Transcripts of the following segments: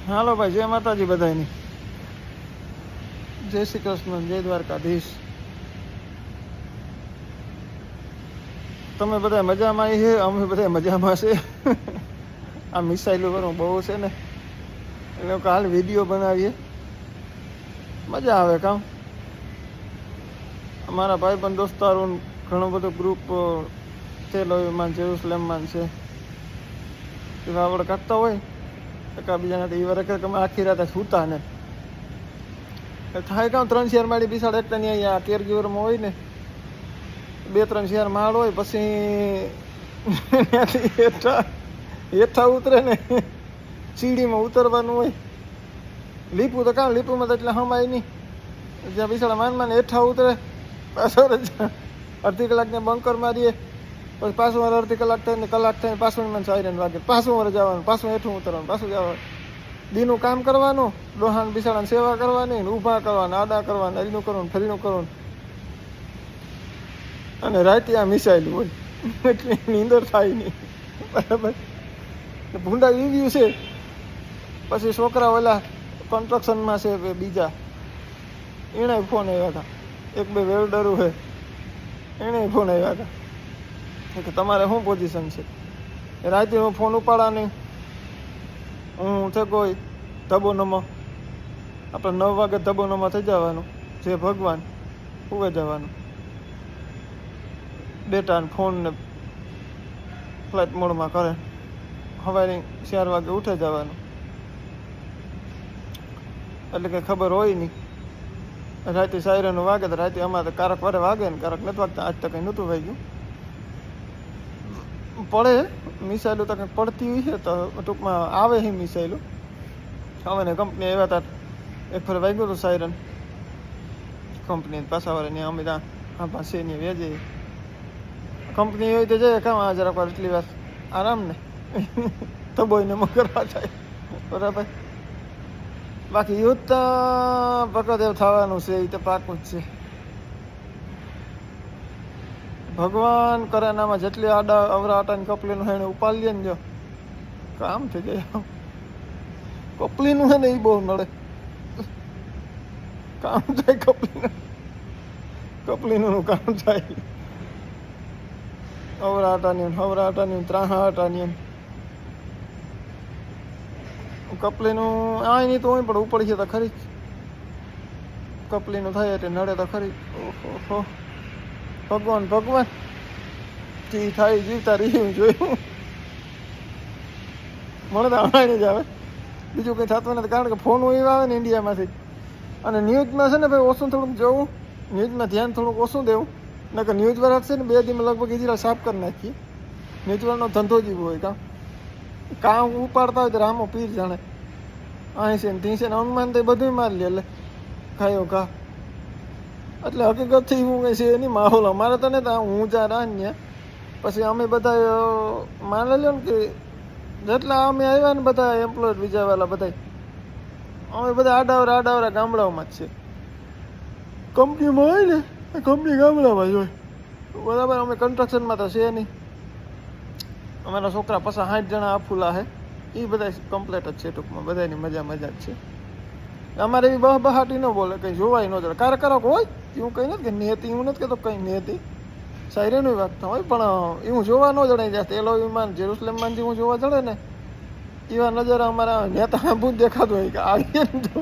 હાલો ભાઈ, જય માતાજી બધાની. જય શ્રી કૃષ્ણ, જય દ્વારકાધીશ. તમે બધા મજામાં છે, અમે બધા મજામાં છે. આ મિસાઇલો કરવું બહુ છે ને, એટલે હાલ વિડીયો બનાવીએ, મજા આવે કામ. અમારા ભાઈબંધ દોસ્તારો ઘણો બધો ગ્રુપ તેલોમાં જેરુસલેમમાં છે, આપણે કાઢતા હોય એકાબીજાને. એ વખત અમે આખી રાતે સૂતા ને થાય કામ 3-4 માળી બિસાડ એકટાની અહીંયા કેર ગીવરમાં હોય ને, 2-3 માળ હોય, પછી હેઠા ઉતરે ને સીડીમાં ઉતરવાનું હોય. લીપું તો કામ, લીપુમાં તો એટલે હમાય નહીં. જ્યાં બિસાડા માન હેઠા ઉતરે, પાછો અડધી કલાકને બંકર મારીએ, પછી પાછું મારે અડધી કલાક થાય ને કલાક થાય, પાછું મને સાયરન વાગે, પાછું મારે જવાનું, પાછું હેઠું ઉતરવાનું, પાછું જવાનું. દીનું કામ કરવાનું, ડોહાન બિસાડાની સેવા કરવાની, ઊભા કરવાના, આડા કરવાના, એનું કરવાનું, ફરીનું કરવાનું. અને રાતે આ મિસાઈલ હોય એટલે નીંદર થાય નહીં, બરાબર. ભૂંડા રિવ્યુ છે. પછી છોકરા ઓલા કન્સ્ટ્રક્શનમાં છે બીજા, એણે ફોન આવ્યા હતા, 1-2 વેલ્ડરો છે, એણે ફોન આવ્યા હતા કે તમારે શું પોઝિશન છે. રાતે હું ફોન ઉપાડા નહીં, હું છે કોઈ ધબો નમો, આપણે 9 વાગે ધબો નમો થઈ જવાનું, જે ભગવાન ઉવે જવાનું. ડેટા ને ફોન ને ફ્લાઇટ મોડમાં કરે, સવારે 4 વાગે ઉઠે જવાનું. એટલે કંઈ ખબર હોય નહીં. રાતે સાયરન વાગે તો રાતે અમારે કારક વારે વાગે ને કારક નથી વાગતા. આજ તો કંઈ નહોતું વાગ્યું. પડે મિસાઇલો તો કંઈક પડતી હોય છે, તો ટૂંકમાં આવે છે મિસાઇલો. હવે ને કંપની આવ્યા હતા, એક ફર વાગ્યું હતું સાયરન કંપની પાછા વાળા ને. અમે ત્યાં હા પાસે ને વેજે કંપની હોય તો જાય કામ આ જરાક વાર એટલી વાર આરામ ને તબોઈને કરવા થાય, બરાબર. બાકી યુદ્ધ તો ભગત એવું થવાનું છે, એ તો પાકું જ છે. ભગવાન કરે એનામાં જેટલી આડા અવરા આટાની કપલીનું એને ઉપાડી લે ને, જો કામ થઈ જાય. કપલીનું છે ને એ બહુ નડે, કામ થાય કપલીનું કામ થાય. અવરા આટાની, હવરા આટાની, ત્રાહા આટાની કપલીનું આ નહીં તો હોય, પણ ઉપડી છે તો ખરી જ. કપલીનું થાય એટલે નડે તો ખરી. ઓહો, ભગવાન ભગવાન જી થાય જીવતા રહ્યું જોયું. મને તો આણે જ આવે, બીજું કંઈ થતું નથી. કારણ કે ફોન એવા આવે ને ઇન્ડિયામાંથી, અને ન્યૂઝમાં છે ને ભાઈ ઓછું થોડુંક જોવું, ન્યૂઝમાં ધ્યાન થોડુંક ઓછું દેવું. નકર ન્યૂઝવાળા છે ને 2 દીમાં લગભગ ઇઝીલા સાફ કરી નાખીએ. ન્યૂઝવાળાનો ધંધો જ એવો હોય. કામ ઉપાડતા હોય તો રામો પીર જાણે. અહીં છે ને ત્યાં છે ને અનુમાન તો બધું મારી લે, એટલે ખાયો ઘા. એટલે હકીકતથી એવું કંઈ છે એની માહોલ અમારે તો ને હું જ્યાં રાન્યા પછી અમે બધા માની લો ને કે જેટલા અમે આવ્યા ને બધા એમ્પ્લોય વિજાવાળા બધા, અમે બધા આડાવરા ગામડાઓમાં જ છે. કંપનીમાં હોય ને કંપની ગામડામાં જ હોય, બરાબર. અમે કન્સ્ટ્રક્શનમાં તો છે નહીં. અમારા છોકરા પાછા 60 જણા આફુલા છે, એ બધા કમ્પ્લેટ જ છે. ટૂંકમાં બધાની મજા જ છે. અમારે એવી બહાટી ન બોલે, કંઈ જોવાય ન જડે. કારક હોય એવું કંઈ નથી કે નિયતિ, હું નથી કહેતો કંઈ નિયતિ, સાયરેનું વાગતા હોય, પણ એવું જોવા ન જણાય. જ્યાં તેલો વિમાન જેરુસલેમમાં જેવું જોવા જડે ને એવા નજર અમારા નેતા ભૂત દેખાતું હોય કે આવીએ ને તો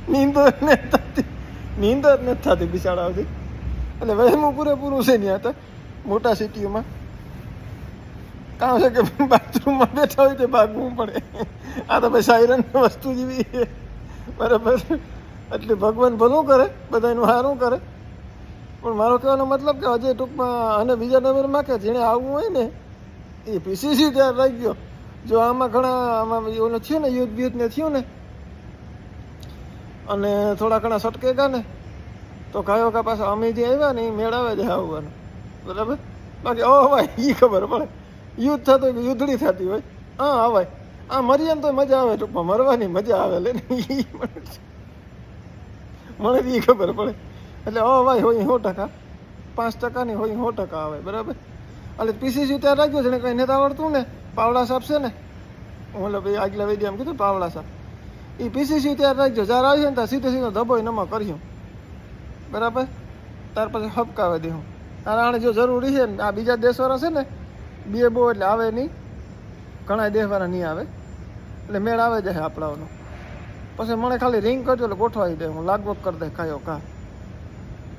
નીંદર નથી થતી બિસાડાવતી. એટલે વહેમું પૂરેપૂરું છે ત્યાં તો મોટા સિટીઓમાં. કામ છે કે બાથરૂમમાં બેઠા હોય તો ભાગવું પડે. આ તો ભાઈ સાયરન વસ્તુ જેવી છે, બરાબર. એટલે ભગવાન ભલું કરે, બધાનું સારું કરે. પણ મારો કહેવાનો મતલબ કે હજે ટૂંકમાં અને બીજા નંબરમાં કે જેણે આવવું હોય ને એ પીસીસી ત્યાં રહી ગયો. જો આમાં ઘણા આમાં એવું થયું ને, યુદ્ધ ને થયું ને, અને થોડા ઘણા સટકે ગયા ને, તો ગાયો કા પાછા અમે જે આવ્યા ને એ મેળાવે જ આવવાનું, બરાબર. બાકી ભાઈ એ ખબર પડે યુદ્ધ થતું હોય, યુદ્ધડી થતી હોય, હા ભાઈ આ મરીએ ને તો મજા આવે. ટૂંકમાં મરવાની મજા આવે, લે મને એ ખબર પડે. એટલે ભાઈ હોય 100%, 5% નહીં હોય 100% આવે, બરાબર. એટલે પીસીસી ત્યાં રાખ્યું છે ને કંઈ નથી આવડતું ને પાવડા સાહેબ છે ને, ઓલો ભાઈ આગલા વિડીયો કીધું પાવડા સાહેબ, એ પીસીસી ત્યારે રાખજો, જ્યારે આવી છે ને ત્યાં સીધે સીધો ધબોય નમો કર્યું, બરાબર. ત્યાર પછી હપકાવે દે હું આને જો જરૂરી છે ને. આ બીજા દેશવાળા છે ને બે બહુ એટલે આવે નહીં, ઘણા દેશવાળા નહીં આવે, એટલે મેળ આવે જાય આપણાઓનો. પછી મને ખાલી રિંગ કરજો એટલે ગોઠવાઈ દે, હું લાગવગ કરી દે ખાયો કા,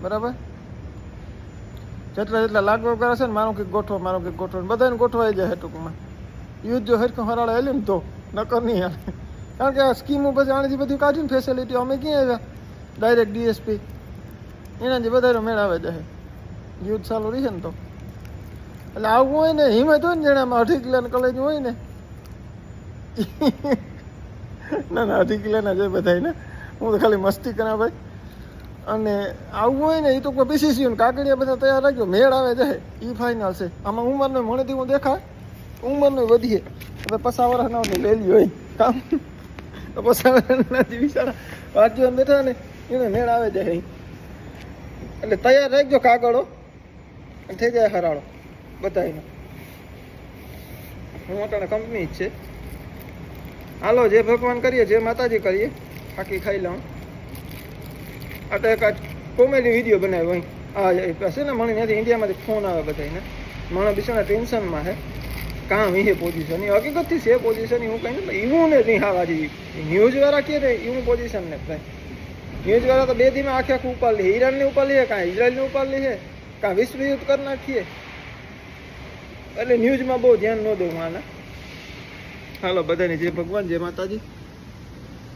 બરાબર. જેટલા જેટલા લાગવગ કરે છે ને મારું કંઈક ગોઠવો, મારું કંઈક ગોઠવો, બધાને ગોઠવાઈ જાય ટૂંકમાં. યુદ્ધ જો હરખું હરાળે હેલ્યું ને તો નકર નહીં હાલે, કારણ કે આ સ્કીમો પછી આનાથી બધું કાઢ્યું ને ફેસિલિટીઓ, અમે ક્યાં આવ્યા ડાયરેક્ટ ડીએસપી, એનાથી વધારે મેળ આવે જાય યુદ્ધ ચાલુ રહી છે ને તો. એટલે આવું હોય ને હિંમત હોય ને જેણામાં 2.5 કિલોના કલેજ હોય ને, ના ના 2.5 કિલોના જોઈએ બધાને, હું તો ખાલી મસ્તી કરા ભાઈ. અને આવું હોય ને એ તો કોઈ પીસીસી ને કાકડિયા બધા તૈયાર રાખજો, મેળ આવે જાય એ ફાઇનલ છે. આમાં ઉંમરનો મણેથી હું દેખાય, ઉંમરનો વધીએ હવે 50 વર્ષના લઈ લ્યો હોય કામ, 50 વર્ષના બિચારા વાંચ્યો બેઠા ને એને મેળ આવે જાય. એટલે તૈયાર રાખજો કાગળો, થઈ જાય હરાળો બધાનો. હું અટાણે કંપની જ છે. હાલો જે ભગવાન કરીએ, જે માતાજી કરીએ, ફાંકી ખાઈ લઉં. આ તો એક કોમેડી વિડીયો બનાવ્યો અહીં. આ છે ને મને ત્યાંથી ઇન્ડિયામાંથી ફોન આવે બધાને, મને બિચારા ટેન્શનમાં છે, કામ એ પોઝિશન એ હકીકતથી છે પોઝિશન, હું કંઈ ને એવું ને નહીં હાવા જેવી ન્યૂઝવાળા કહે ને એવું પોઝિશન ને ભાઈ. ન્યૂઝવાળા તો 2 દીમાં આખે આખું ઉપાડ લે, ઈરાનને ઉપાડ લે, કાં ઇઝરાયલને ઉપાડ લે, કાં વિશ્વ યુદ્ધ કરી નાખીએ. એટલે ન્યૂઝમાં બહુ ધ્યાન ન દઉં આના. હાલો બધાને જય ભગવાન, જય માતાજી.